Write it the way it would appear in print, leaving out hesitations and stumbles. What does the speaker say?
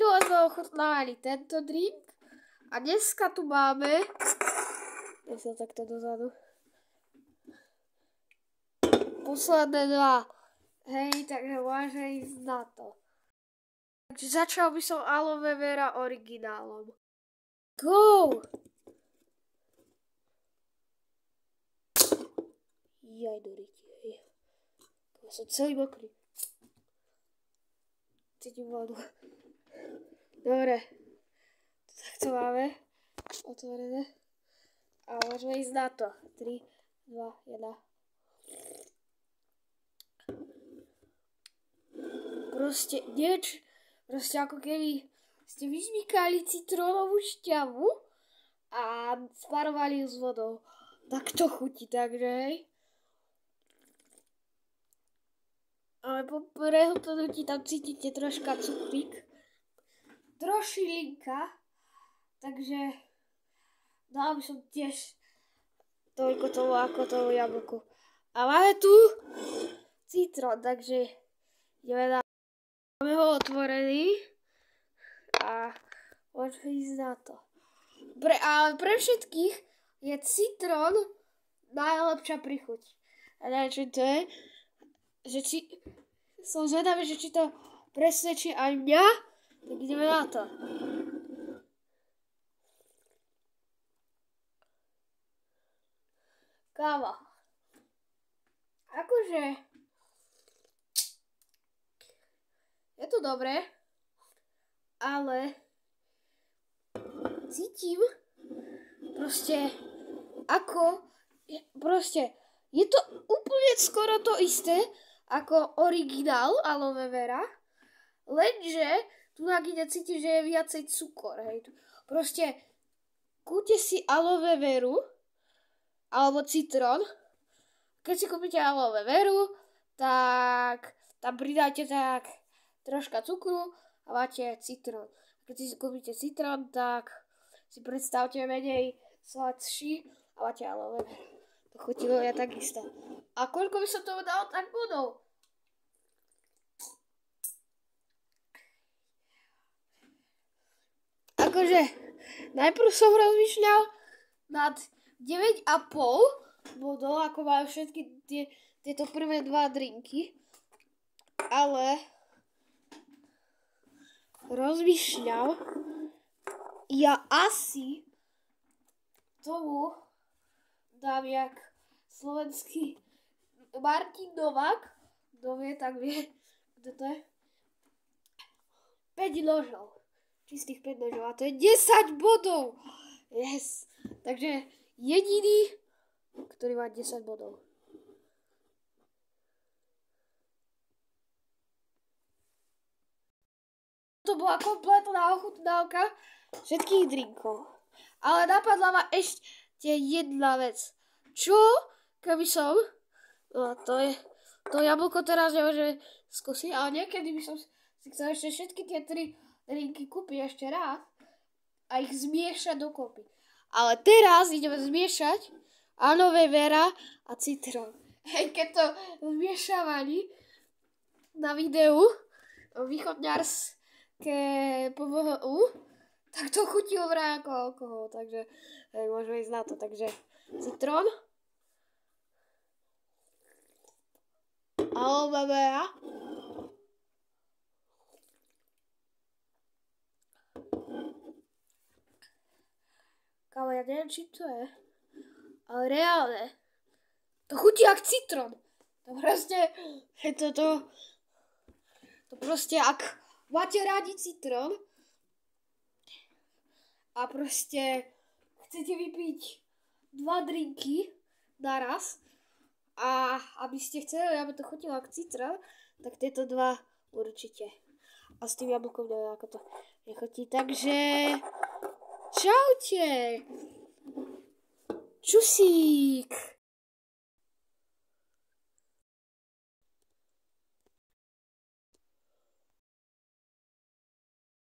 minule sme ochutnávali tento drink a dneska tu máme, ja sa takto dozadu, posledné dva. Hej, takže môže ísť na to. Takže začal by som aloe vera originálom. Go! Jaj, doriti, hej. Ja som celý mokrý. Cítim vodu. Dobre. Takto máme otvorené. A môžeme ísť na to. 3, 2, 1. Proste nič. Proste ako keby ste vyžmýkali citrónovú šťavu a sparovali ju s vodou. Tak to chutí, takže hej. Ale po prehltnutí tam cítite troška cukrík. Trošilinka. Takže dal by som tiež toľko tomu ako tomu jablku. A máme tu citrón, takže ideme na... Máme ho otvorený. A môžeme ísť na to. Ale pre všetkých je citrón najlepšia prichuť. A neviem, čo to je. Že či... Som zvedavý, že či to presvedčí aj mňa. Tak ideme na to. Káva. Akože... Je to dobré. Ale... Cítim... Proste... Ako... Proste... Je to úplne skoro to isté... ako originál aloe vera, lenže tu ide cítiť, že je viacej cukor. Hej. Proste kúpte si aloe veru alebo citrón. Keď si kúpite aloe veru, tak tam pridáte tak troška cukru a máte citrón. Keď si kúpite citrón, tak si predstavte menej sladší a máte aloe veru. To chutilo ja takisto. A koľko by som tomu dal, tak bodov? Akože, najprv som rozmýšľal nad 9,5 bodov, ako majú všetky tieto prvé dva drinky. Ale rozmýšľal, ja asi tomu dám jak slovenský Martin Novák, kto vie, tak vie, kto to je. 5 nožov. Čistých 5 nožov. A to je 10 bodov. Yes. Takže jediný, ktorý má 10 bodov. To bola kompletná ochutnávka všetkých drinkov. Ale napadla ma ešte jedna vec. Čo? Keby som... No to jablko teraz nemôžeme skúsiť, ale niekedy by som si chcel ešte všetky tie 3 drinky kúpiť ešte raz a ich zmiešať dokopy. Ale teraz ideme zmiešať aloe vera a citrón. Keď to zmiešavali na videu východňarské PVHU, tak to chutilo vraj ako alkohol, takže môžeme ísť na to. Takže citrón, aloe vera, kámo, ja neviem, či to je, ale reálne, to chutí jak citrón. To proste, to proste, ak máte rádi citrón a proste chcete vypiť 2 drinky naraz a aby ste chceli, aby to chutilo jak citrón, tak tieto 2 určite. A s tým jablkom neviem, ako to nechutí. Takže čaute! Čusík!